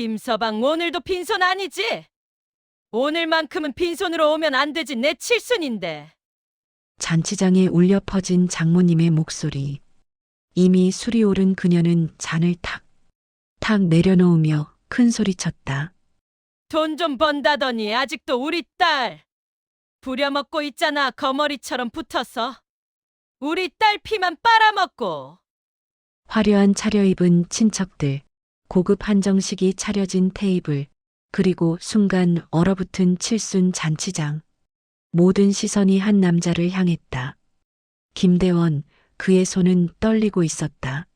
김서방 오늘도 빈손 아니지? 오늘만큼은 빈손으로 오면 안 되지 내 칠순인데. 잔치장에 울려 퍼진 장모님의 목소리. 이미 술이 오른 그녀는 잔을 탁 내려놓으며 큰 소리쳤다. 돈 좀 번다더니 아직도 우리 딸 부려먹고 있잖아. 거머리처럼 붙어서. 우리 딸 피만 빨아먹고. 화려한 차려입은 친척들, 고급 한정식이 차려진 테이블, 그리고 순간 얼어붙은 칠순 잔치장. 모든 시선이 한 남자를 향했다. 김대원, 그의 손은 떨리고 있었다.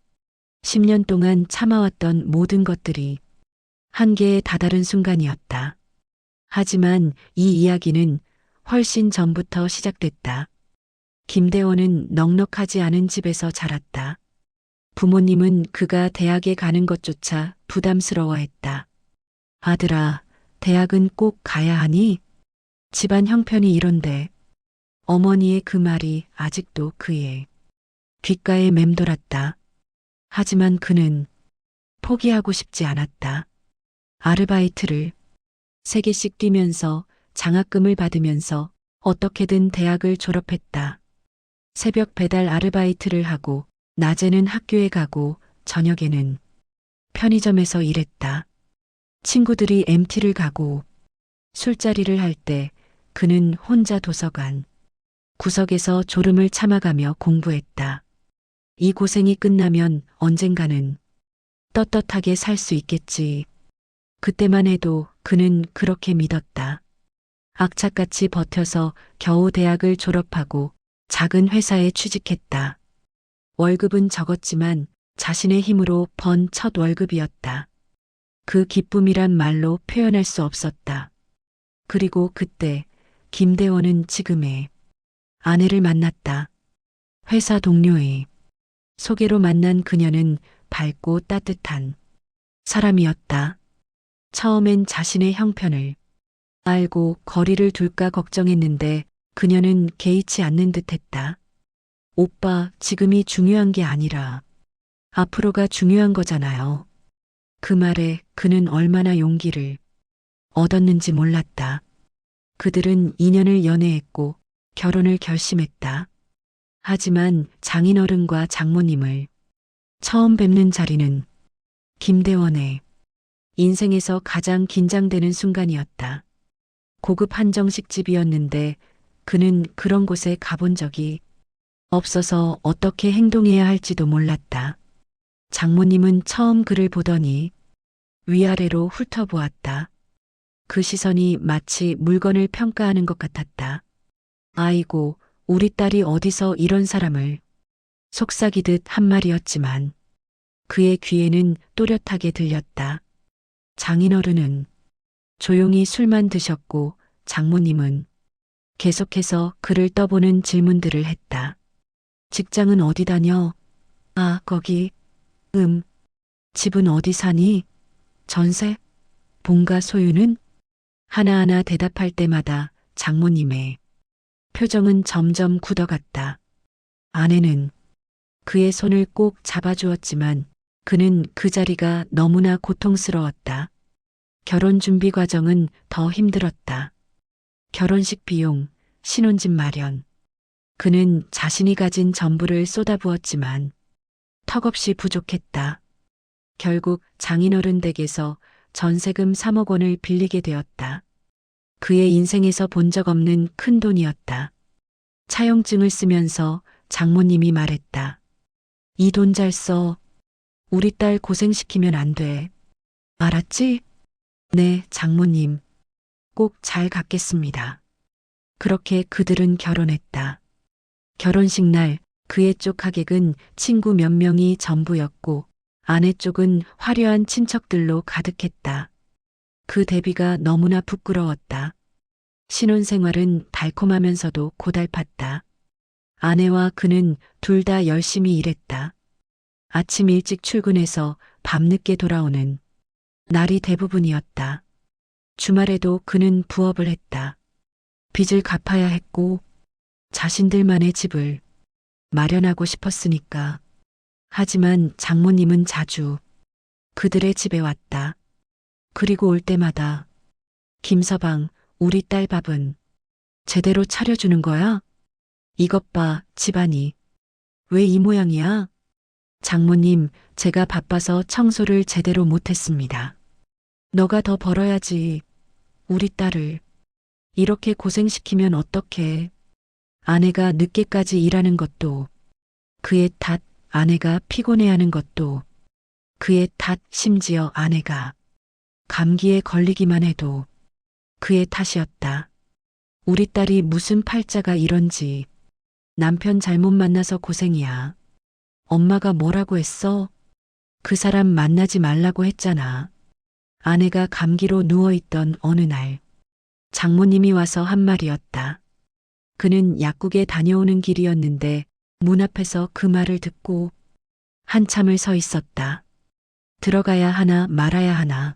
10년 동안 참아왔던 모든 것들이 한계에 다다른 순간이었다. 하지만 이 이야기는 훨씬 전부터 시작됐다. 김대원은 넉넉하지 않은 집에서 자랐다. 부모님은 그가 대학에 가는 것조차 부담스러워했다. 아들아, 대학은 꼭 가야 하니? 집안 형편이 이런데. 어머니의 그 말이 아직도 그의 귓가에 맴돌았다. 하지만 그는 포기하고 싶지 않았다. 아르바이트를 3개씩 뛰면서 장학금을 받으면서 어떻게든 대학을 졸업했다. 새벽 배달 아르바이트를 하고 낮에는 학교에 가고 저녁에는 편의점에서 일했다. 친구들이 MT를 가고 술자리를 할 때 그는 혼자 도서관 구석에서 졸음을 참아가며 공부했다. 이 고생이 끝나면 언젠가는 떳떳하게 살 수 있겠지. 그때만 해도 그는 그렇게 믿었다. 악착같이 버텨서 겨우 대학을 졸업하고 작은 회사에 취직했다. 월급은 적었지만 자신의 힘으로 번 첫 월급이었다. 그 기쁨이란 말로 표현할 수 없었다. 그리고 그때 김대원은 지금의 아내를 만났다. 회사 동료의 소개로 만난 그녀는 밝고 따뜻한 사람이었다. 처음엔 자신의 형편을 알고 거리를 둘까 걱정했는데 그녀는 개의치 않는 듯했다. 오빠, 지금이 중요한 게 아니라 앞으로가 중요한 거잖아요. 그 말에 그는 얼마나 용기를 얻었는지 몰랐다. 그들은 2년을 연애했고 결혼을 결심했다. 하지만 장인어른과 장모님을 처음 뵙는 자리는 김대원의 인생에서 가장 긴장되는 순간이었다. 고급 한정식 집이었는데 그는 그런 곳에 가본 적이 없어서 어떻게 행동해야 할지도 몰랐다. 장모님은 처음 그를 보더니 위아래로 훑어보았다. 그 시선이 마치 물건을 평가하는 것 같았다. 아이고, 우리 딸이 어디서 이런 사람을 속삭이듯 한 말이었지만 그의 귀에는 또렷하게 들렸다. 장인어른은 조용히 술만 드셨고 장모님은 계속해서 그를 떠보는 질문들을 했다. 직장은 어디 다녀? 아, 거기. 집은 어디 사니? 전세? 본가 소유는? 하나하나 대답할 때마다 장모님의 표정은 점점 굳어갔다. 아내는 그의 손을 꼭 잡아주었지만 그는 그 자리가 너무나 고통스러웠다. 결혼 준비 과정은 더 힘들었다. 결혼식 비용, 신혼집 마련. 그는 자신이 가진 전부를 쏟아부었지만 턱없이 부족했다. 결국 장인어른 댁에서 전세금 3억 원을 빌리게 되었다. 그의 인생에서 본 적 없는 큰 돈이었다. 차용증을 쓰면서 장모님이 말했다. 이 돈 잘 써. 우리 딸 고생시키면 안 돼. 알았지? 네, 장모님. 꼭 잘 갚겠습니다. 그렇게 그들은 결혼했다. 결혼식 날 그의 쪽 하객은 친구 몇 명이 전부였고 아내 쪽은 화려한 친척들로 가득했다. 그 대비가 너무나 부끄러웠다. 신혼생활은 달콤하면서도 고달팠다. 아내와 그는 둘 다 열심히 일했다. 아침 일찍 출근해서 밤늦게 돌아오는 날이 대부분이었다. 주말에도 그는 부업을 했다. 빚을 갚아야 했고 자신들만의 집을 마련하고 싶었으니까. 하지만 장모님은 자주 그들의 집에 왔다. 그리고 올 때마다 김서방, 우리 딸 밥은 제대로 차려주는 거야? 이것 봐, 집안이. 왜 이 모양이야? 장모님, 제가 바빠서 청소를 제대로 못했습니다. 너가 더 벌어야지. 우리 딸을. 이렇게 고생시키면 어떡해. 아내가 늦게까지 일하는 것도 그의 탓, 아내가 피곤해하는 것도 그의 탓, 심지어 아내가 감기에 걸리기만 해도 그의 탓이었다. 우리 딸이 무슨 팔자가 이런지. 남편 잘못 만나서 고생이야. 엄마가 뭐라고 했어? 그 사람 만나지 말라고 했잖아. 아내가 감기로 누워있던 어느 날 장모님이 와서 한 말이었다. 그는 약국에 다녀오는 길이었는데 문 앞에서 그 말을 듣고 한참을 서 있었다. 들어가야 하나 말아야 하나.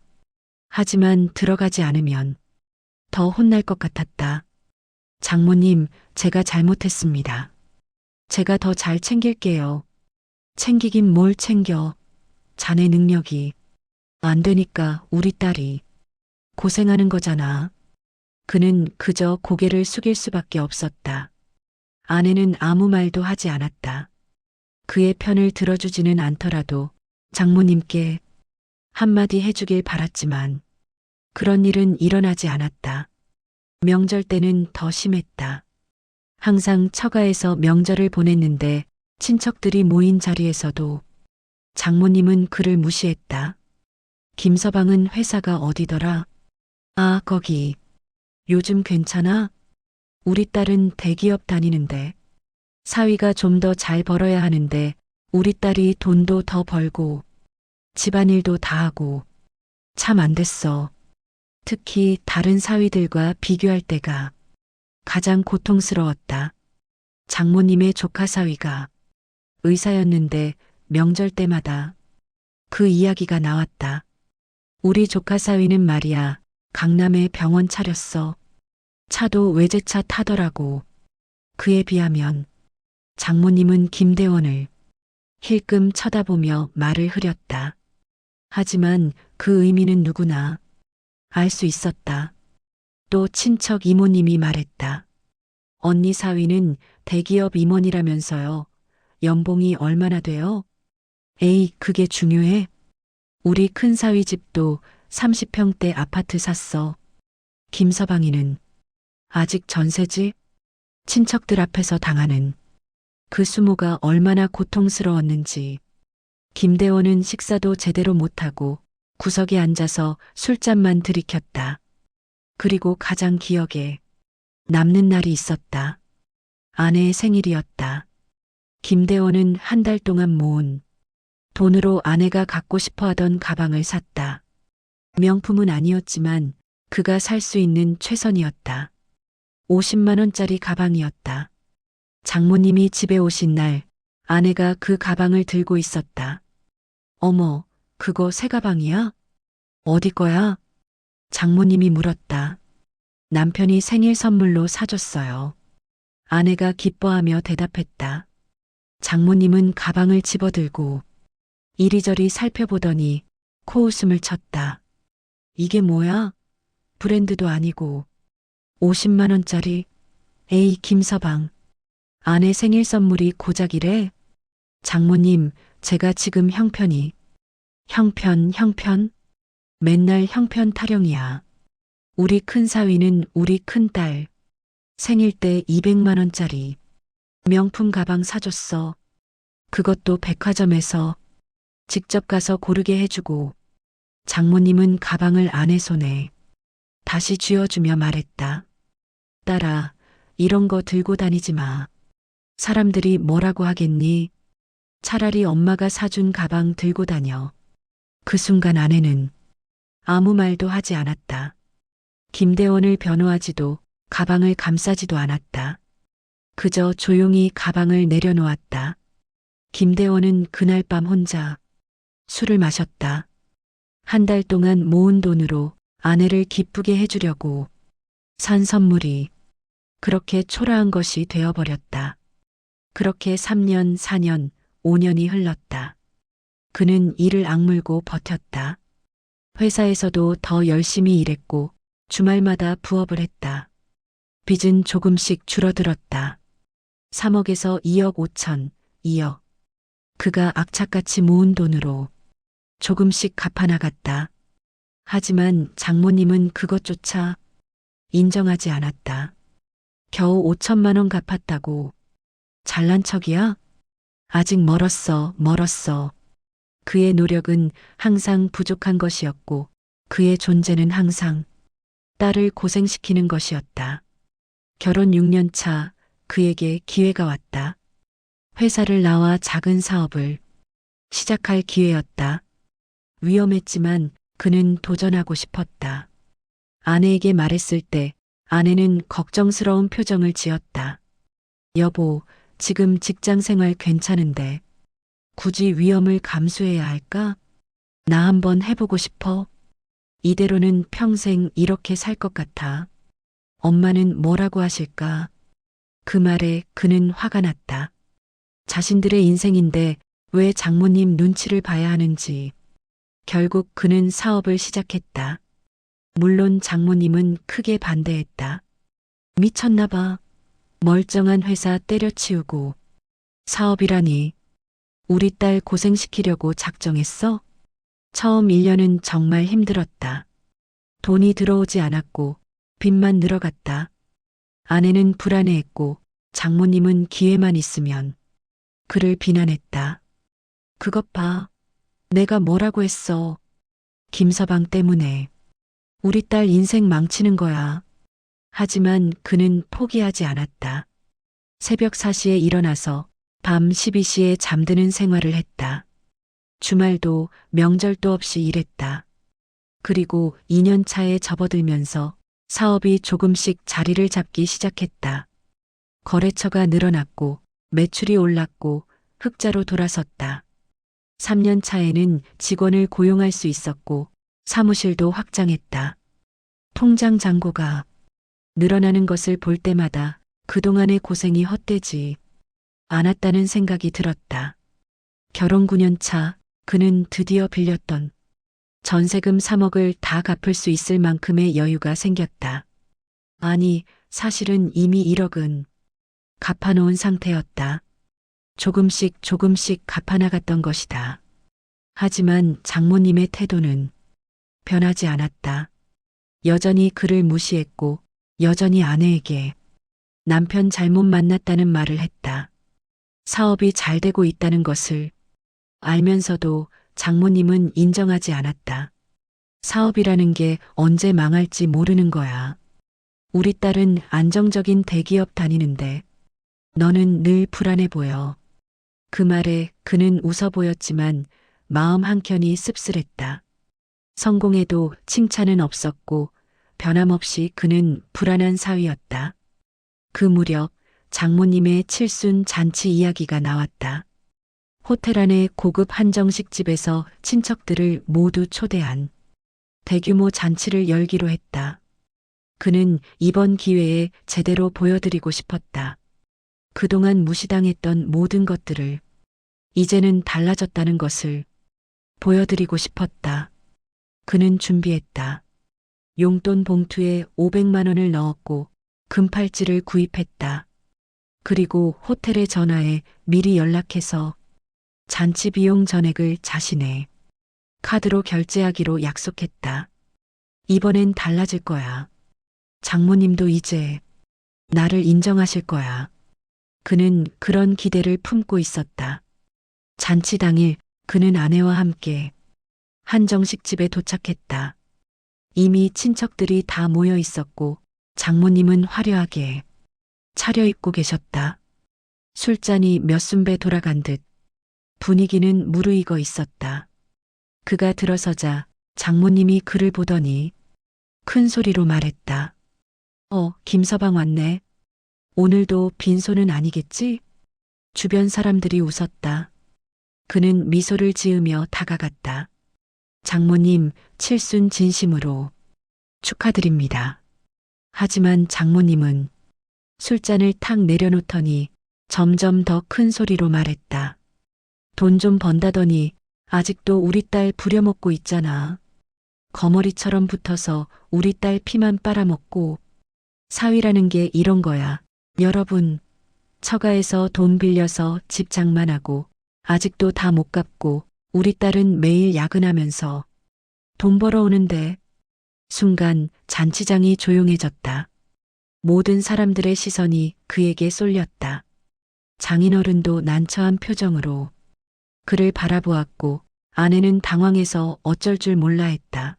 하지만 들어가지 않으면 더 혼날 것 같았다. 장모님, 제가 잘못했습니다. 제가 더 잘 챙길게요. 챙기긴 뭘 챙겨. 자네 능력이 안 되니까 우리 딸이 고생하는 거잖아. 그는 그저 고개를 숙일 수밖에 없었다. 아내는 아무 말도 하지 않았다. 그의 편을 들어주지는 않더라도 장모님께 한마디 해주길 바랐지만 그런 일은 일어나지 않았다. 명절 때는 더 심했다. 항상 처가에서 명절을 보냈는데 친척들이 모인 자리에서도 장모님은 그를 무시했다. 김서방은 회사가 어디더라? 아, 거기. 요즘 괜찮아? 우리 딸은 대기업 다니는데 사위가 좀 더 잘 벌어야 하는데 우리 딸이 돈도 더 벌고 집안일도 다 하고 참 안 됐어. 특히 다른 사위들과 비교할 때가 가장 고통스러웠다. 장모님의 조카 사위가 의사였는데 명절 때마다 그 이야기가 나왔다. 우리 조카 사위는 말이야, 강남에 병원 차렸어. 차도 외제차 타더라고. 그에 비하면 장모님은 김대원을 힐끔 쳐다보며 말을 흐렸다. 하지만 그 의미는 누구나 알 수 있었다. 또 친척 이모님이 말했다. 언니 사위는 대기업 임원이라면서요. 연봉이 얼마나 돼요? 에이, 그게 중요해? 우리 큰 사위 집도 30평대 아파트 샀어. 김서방이는 아직 전세지? 친척들 앞에서 당하는 그 수모가 얼마나 고통스러웠는지. 김대원은 식사도 제대로 못하고 구석에 앉아서 술잔만 들이켰다. 그리고 가장 기억에 남는 날이 있었다. 아내의 생일이었다. 김대원은 한 달 동안 모은 돈으로 아내가 갖고 싶어 하던 가방을 샀다. 명품은 아니었지만 그가 살 수 있는 최선이었다. 50만 원짜리 가방이었다. 장모님이 집에 오신 날 아내가 그 가방을 들고 있었다. 어머, 그거 새 가방이야? 어디 거야? 장모님이 물었다. 남편이 생일 선물로 사줬어요. 아내가 기뻐하며 대답했다. 장모님은 가방을 집어들고 이리저리 살펴보더니 코웃음을 쳤다. 이게 뭐야? 브랜드도 아니고 50만 원짜리. 에이, 김서방. 아내 생일 선물이 고작이래? 장모님, 제가 지금 형편? 맨날 형편 타령이야. 우리 큰 사위는 우리 큰딸 생일 때 200만 원짜리 명품 가방 사줬어. 그것도 백화점에서 직접 가서 고르게 해주고 장모님은 가방을 아내 손에 다시 쥐어주며 말했다. 딸아, 이런 거 들고 다니지 마. 사람들이 뭐라고 하겠니? 차라리 엄마가 사준 가방 들고 다녀. 그 순간 아내는 아무 말도 하지 않았다. 김대원을 변호하지도 가방을 감싸지도 않았다. 그저 조용히 가방을 내려놓았다. 김대원은 그날 밤 혼자 술을 마셨다. 한 달 동안 모은 돈으로 아내를 기쁘게 해주려고 산 선물이 그렇게 초라한 것이 되어버렸다. 그렇게 3년, 4년, 5년이 흘렀다. 그는 이를 악물고 버텼다. 회사에서도 더 열심히 일했고 주말마다 부업을 했다. 빚은 조금씩 줄어들었다. 3억에서 2억 5천, 2억. 그가 악착같이 모은 돈으로 조금씩 갚아나갔다. 하지만 장모님은 그것조차 인정하지 않았다. 겨우 5천만 원 갚았다고 잘난 척이야? 아직 멀었어, 멀었어. 그의 노력은 항상 부족한 것이었고 그의 존재는 항상 딸을 고생시키는 것이었다. 결혼 6년 차 그에게 기회가 왔다. 회사를 나와 작은 사업을 시작할 기회였다. 위험했지만 그는 도전하고 싶었다. 아내에게 말했을 때 아내는 걱정스러운 표정을 지었다. 여보, 지금 직장 생활 괜찮은데 굳이 위험을 감수해야 할까? 나 한번 해보고 싶어. 이대로는 평생 이렇게 살 것 같아. 엄마는 뭐라고 하실까? 그 말에 그는 화가 났다. 자신들의 인생인데 왜 장모님 눈치를 봐야 하는지. 결국 그는 사업을 시작했다. 물론 장모님은 크게 반대했다. 미쳤나 봐. 멀쩡한 회사 때려치우고 사업이라니. 우리 딸 고생시키려고 작정했어? 처음 1년은 정말 힘들었다. 돈이 들어오지 않았고 빚만 늘어갔다. 아내는 불안해했고 장모님은 기회만 있으면 그를 비난했다. 그것 봐. 내가 뭐라고 했어. 김서방 때문에. 우리 딸 인생 망치는 거야. 하지만 그는 포기하지 않았다. 새벽 4시에 일어나서 밤 12시에 잠드는 생활을 했다. 주말도 명절도 없이 일했다. 그리고 2년 차에 접어들면서 사업이 조금씩 자리를 잡기 시작했다. 거래처가 늘어났고 매출이 올랐고 흑자로 돌아섰다. 3년 차에는 직원을 고용할 수 있었고 사무실도 확장했다. 통장 잔고가 늘어나는 것을 볼 때마다 그동안의 고생이 헛되지 않았다는 생각이 들었다. 결혼 9년 차 그는 드디어 빌렸던 전세금 3억을 다 갚을 수 있을 만큼의 여유가 생겼다. 아니, 사실은 이미 1억은 갚아놓은 상태였다. 조금씩 조금씩 갚아나갔던 것이다. 하지만 장모님의 태도는 변하지 않았다. 여전히 그를 무시했고 여전히 아내에게 남편 잘못 만났다는 말을 했다. 사업이 잘 되고 있다는 것을 알면서도 장모님은 인정하지 않았다. 사업이라는 게 언제 망할지 모르는 거야. 우리 딸은 안정적인 대기업 다니는데 너는 늘 불안해 보여. 그 말에 그는 웃어 보였지만 마음 한켠이 씁쓸했다. 성공해도 칭찬은 없었고 변함없이 그는 불안한 사위였다. 그 무렵 장모님의 칠순 잔치 이야기가 나왔다. 호텔 안의 고급 한정식 집에서 친척들을 모두 초대한 대규모 잔치를 열기로 했다. 그는 이번 기회에 제대로 보여드리고 싶었다. 그동안 무시당했던 모든 것들을 이제는 달라졌다는 것을 보여드리고 싶었다. 그는 준비했다. 용돈 봉투에 500만 원을 넣었고 금팔찌를 구입했다. 그리고 호텔에 전화해 미리 연락해서 잔치 비용 전액을 자신의 카드로 결제하기로 약속했다. 이번엔 달라질 거야. 장모님도 이제 나를 인정하실 거야. 그는 그런 기대를 품고 있었다. 잔치 당일 그는 아내와 함께 한정식 집에 도착했다. 이미 친척들이 다 모여 있었고 장모님은 화려하게 차려입고 계셨다. 술잔이 몇 순배 돌아간 듯 분위기는 무르익어 있었다. 그가 들어서자 장모님이 그를 보더니 큰 소리로 말했다. 김서방 왔네. 오늘도 빈손은 아니겠지? 주변 사람들이 웃었다. 그는 미소를 지으며 다가갔다. 장모님, 칠순 진심으로 축하드립니다. 하지만 장모님은 술잔을 탁 내려놓더니 점점 더 큰 소리로 말했다. 돈 좀 번다더니 아직도 우리 딸 부려먹고 있잖아. 거머리처럼 붙어서 우리 딸 피만 빨아먹고 사위라는 게 이런 거야. 여러분, 처가에서 돈 빌려서 집 장만하고 아직도 다 못 갚고 우리 딸은 매일 야근하면서 돈 벌어오는데 순간 잔치장이 조용해졌다. 모든 사람들의 시선이 그에게 쏠렸다. 장인어른도 난처한 표정으로 그를 바라보았고 아내는 당황해서 어쩔 줄 몰라 했다.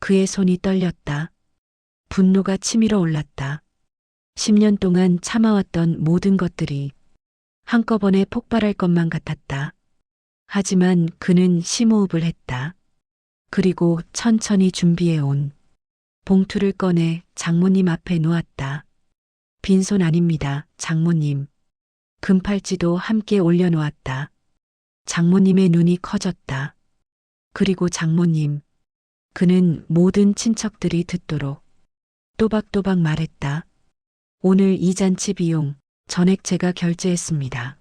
그의 손이 떨렸다. 분노가 치밀어 올랐다. 10년 동안 참아왔던 모든 것들이 한꺼번에 폭발할 것만 같았다. 하지만 그는 심호흡을 했다. 그리고 천천히 준비해온 봉투를 꺼내 장모님 앞에 놓았다. 빈손 아닙니다, 장모님. 금팔찌도 함께 올려놓았다. 장모님의 눈이 커졌다. 그리고 장모님, 그는 모든 친척들이 듣도록 또박또박 말했다. 오늘 이 잔치 비용 전액 제가 결제했습니다.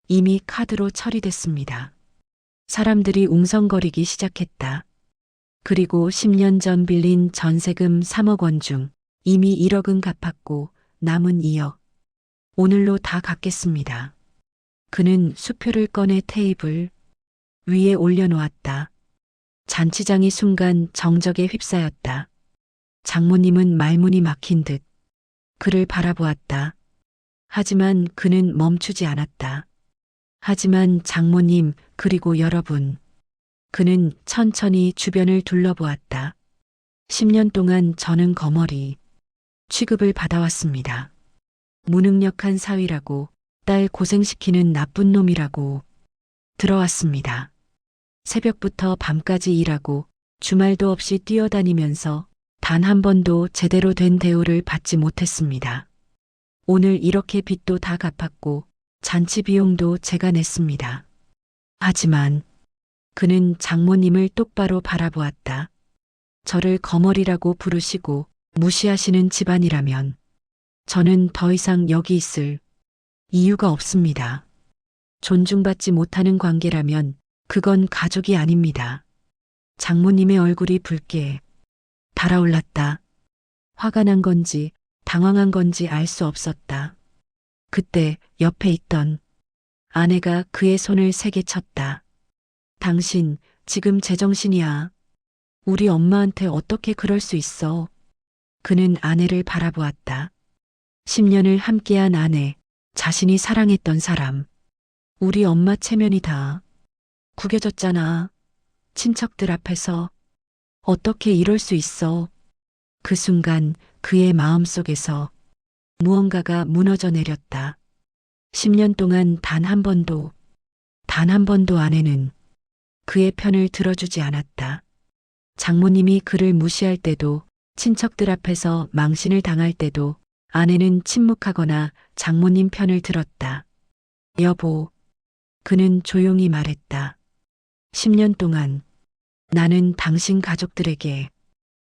이미 카드로 처리됐습니다. 사람들이 웅성거리기 시작했다. 그리고 10년 전 빌린 전세금 3억 원 중 이미 1억은 갚았고 남은 2억. 오늘로 다 갚겠습니다. 그는 수표를 꺼내 테이블 위에 올려놓았다. 잔치장이 순간 정적에 휩싸였다. 장모님은 말문이 막힌 듯 그를 바라보았다. 하지만 그는 멈추지 않았다. 하지만 장모님, 그리고 여러분. 그는 천천히 주변을 둘러보았다. 10년 동안 저는 거머리 취급을 받아왔습니다. 무능력한 사위라고, 딸 고생시키는 나쁜 놈이라고 들어왔습니다. 새벽부터 밤까지 일하고 주말도 없이 뛰어다니면서 단 한 번도 제대로 된 대우를 받지 못했습니다. 오늘 이렇게 빚도 다 갚았고 잔치 비용도 제가 냈습니다. 하지만 그는 장모님을 똑바로 바라보았다. 저를 거머리라고 부르시고 무시하시는 집안이라면 저는 더 이상 여기 있을 이유가 없습니다. 존중받지 못하는 관계라면 그건 가족이 아닙니다. 장모님의 얼굴이 붉게 달아올랐다. 화가 난 건지 당황한 건지 알 수 없었다. 그때 옆에 있던 아내가 그의 손을 세게 쳤다. 당신 지금 제정신이야. 우리 엄마한테 어떻게 그럴 수 있어? 그는 아내를 바라보았다. 10년을 함께한 아내, 자신이 사랑했던 사람. 우리 엄마 체면이 다 구겨졌잖아. 친척들 앞에서 어떻게 이럴 수 있어? 그 순간 그의 마음속에서 무언가가 무너져 내렸다. 10년 동안 단 한 번도 아내는 그의 편을 들어주지 않았다. 장모님이 그를 무시할 때도, 친척들 앞에서 망신을 당할 때도 아내는 침묵하거나 장모님 편을 들었다. 여보, 그는 조용히 말했다. 10년 동안 나는 당신 가족들에게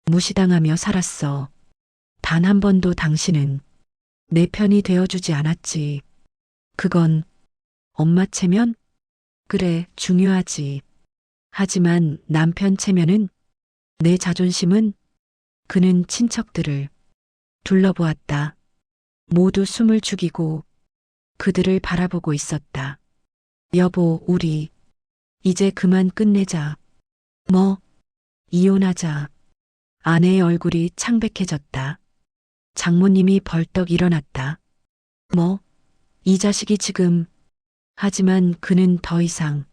무시당하며 살았어. 단 한 번도 당신은 내 편이 되어주지 않았지. 그건 엄마 체면? 그래, 중요하지. 하지만 남편 체면은? 내 자존심은? 그는 친척들을 둘러보았다. 모두 숨을 죽이고 그들을 바라보고 있었다. 여보, 우리 이제 그만 끝내자. 뭐? 이혼하자. 아내의 얼굴이 창백해졌다. 장모님이 벌떡 일어났다. 뭐? 이 자식이 지금. 하지만 그는 더 이상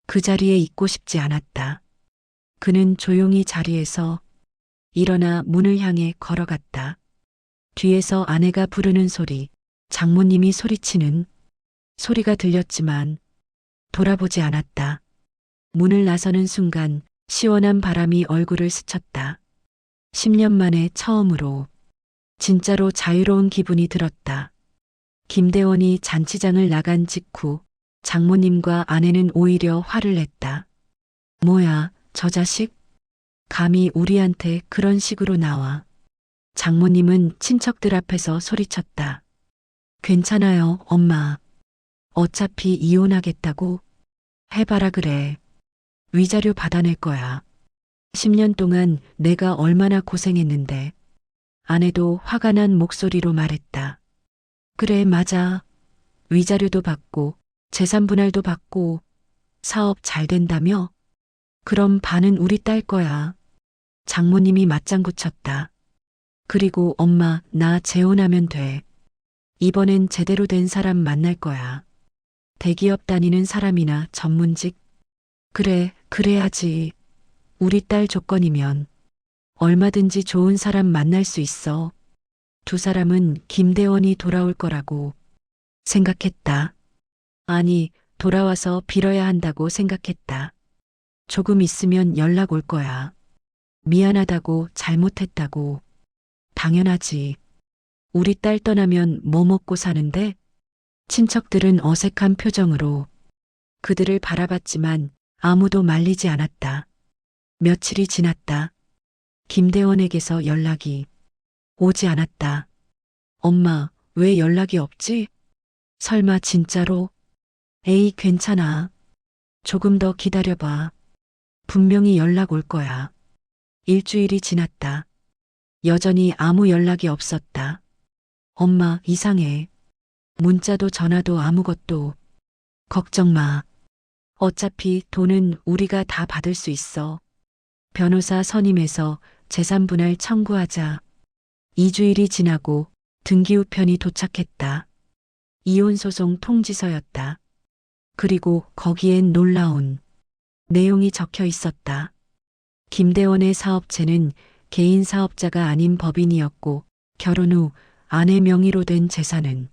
그 자리에 있고 싶지 않았다. 그는 조용히 자리에서 일어나 문을 향해 걸어갔다. 뒤에서 아내가 부르는 소리, 장모님이 소리치는 소리가 들렸지만 돌아보지 않았다. 문을 나서는 순간 시원한 바람이 얼굴을 스쳤다. 10년 만에 처음으로 진짜로 자유로운 기분이 들었다. 김대원이 잔치장을 나간 직후 장모님과 아내는 오히려 화를 냈다. 뭐야, 저 자식? 감히 우리한테 그런 식으로 나와. 장모님은 친척들 앞에서 소리쳤다. 괜찮아요, 엄마. 어차피 이혼하겠다고? 해봐라 그래. 위자료 받아낼 거야. 10년 동안 내가 얼마나 고생했는데. 아내도 화가 난 목소리로 말했다. 그래, 맞아. 위자료도 받고 재산 분할도 받고 사업 잘 된다며? 그럼 반은 우리 딸 거야. 장모님이 맞장구 쳤다. 그리고 엄마, 나 재혼하면 돼. 이번엔 제대로 된 사람 만날 거야. 대기업 다니는 사람이나 전문직? 그래, 그래야지. 우리 딸 조건이면 얼마든지 좋은 사람 만날 수 있어. 두 사람은 김대원이 돌아올 거라고 생각했다. 아니, 돌아와서 빌어야 한다고 생각했다. 조금 있으면 연락 올 거야. 미안하다고, 잘못했다고. 당연하지. 우리 딸 떠나면 뭐 먹고 사는데? 친척들은 어색한 표정으로 그들을 바라봤지만 아무도 말리지 않았다. 며칠이 지났다. 김대원에게서 연락이 오지 않았다. 엄마, 왜 연락이 없지? 설마 진짜로? 에이, 괜찮아. 조금 더 기다려봐. 분명히 연락 올 거야. 일주일이 지났다. 여전히 아무 연락이 없었다. 엄마, 이상해. 문자도 전화도 아무것도. 걱정 마. 어차피 돈은 우리가 다 받을 수 있어. 변호사 선임해서 재산 분할 청구하자. 2주일이 지나고 등기우편이 도착했다. 이혼소송 통지서였다. 그리고 거기엔 놀라운 내용이 적혀 있었다. 김대원의 사업체는 개인 사업자가 아닌 법인이었고 결혼 후 아내 명의로 된 재산은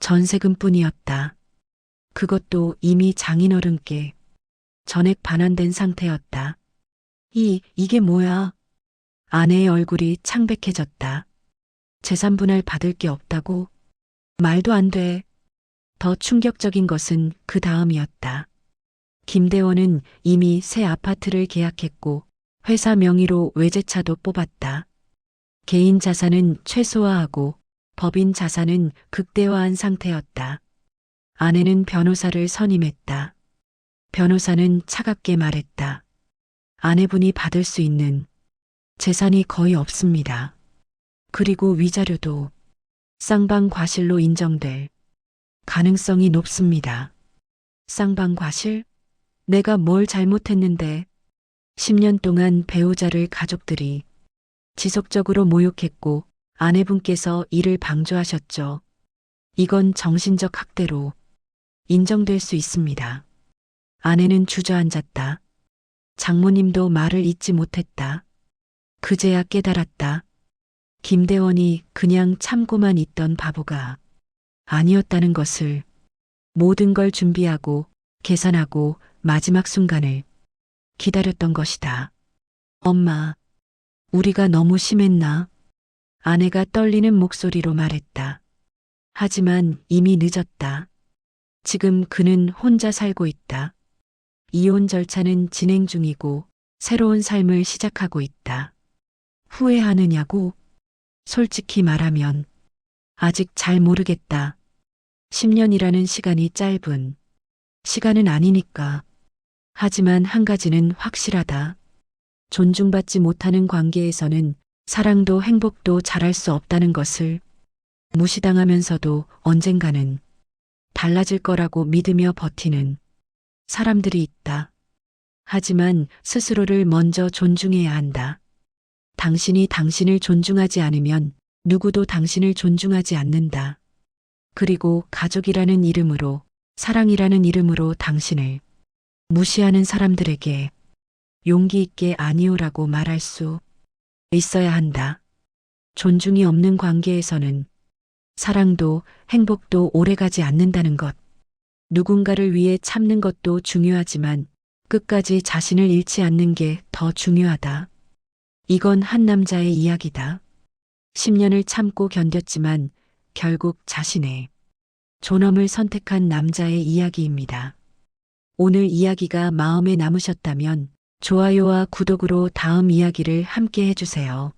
전세금뿐이었다. 그것도 이미 장인어른께 전액 반환된 상태였다. 이게 뭐야? 아내의 얼굴이 창백해졌다. 재산 분할 받을 게 없다고? 말도 안 돼. 더 충격적인 것은 그 다음이었다. 김대원은 이미 새 아파트를 계약했고 회사 명의로 외제차도 뽑았다. 개인 자산은 최소화하고 법인 자산은 극대화한 상태였다. 아내는 변호사를 선임했다. 변호사는 차갑게 말했다. 아내분이 받을 수 있는 재산이 거의 없습니다. 그리고 위자료도 쌍방 과실로 인정될 가능성이 높습니다. 쌍방 과실? 내가 뭘 잘못했는데 10년 동안 배우자를 가족들이 지속적으로 모욕했고 아내분께서 이를 방조하셨죠. 이건 정신적 학대로 인정될 수 있습니다. 아내는 주저앉았다. 장모님도 말을 잇지 못했다. 그제야 깨달았다. 김대원이 그냥 참고만 있던 바보가 아니었다는 것을. 모든 걸 준비하고 계산하고 마지막 순간을 기다렸던 것이다. 엄마, 우리가 너무 심했나? 아내가 떨리는 목소리로 말했다. 하지만 이미 늦었다. 지금 그는 혼자 살고 있다. 이혼 절차는 진행 중이고 새로운 삶을 시작하고 있다. 후회하느냐고? 솔직히 말하면 아직 잘 모르겠다. 10년이라는 시간이 짧은 시간은 아니니까. 하지만 한 가지는 확실하다. 존중받지 못하는 관계에서는 사랑도 행복도 잘할 수 없다는 것을. 무시당하면서도 언젠가는 달라질 거라고 믿으며 버티는 사람들이 있다. 하지만 스스로를 먼저 존중해야 한다. 당신이 당신을 존중하지 않으면 누구도 당신을 존중하지 않는다. 그리고 가족이라는 이름으로, 사랑이라는 이름으로 당신을 무시하는 사람들에게 용기 있게 아니오라고 말할 수 있어야 한다. 존중이 없는 관계에서는 사랑도 행복도 오래가지 않는다는 것. 누군가를 위해 참는 것도 중요하지만 끝까지 자신을 잃지 않는 게 더 중요하다. 이건 한 남자의 이야기다. 10년을 참고 견뎠지만 결국 자신의 존엄을 선택한 남자의 이야기입니다. 오늘 이야기가 마음에 남으셨다면 좋아요와 구독으로 다음 이야기를 함께 해주세요.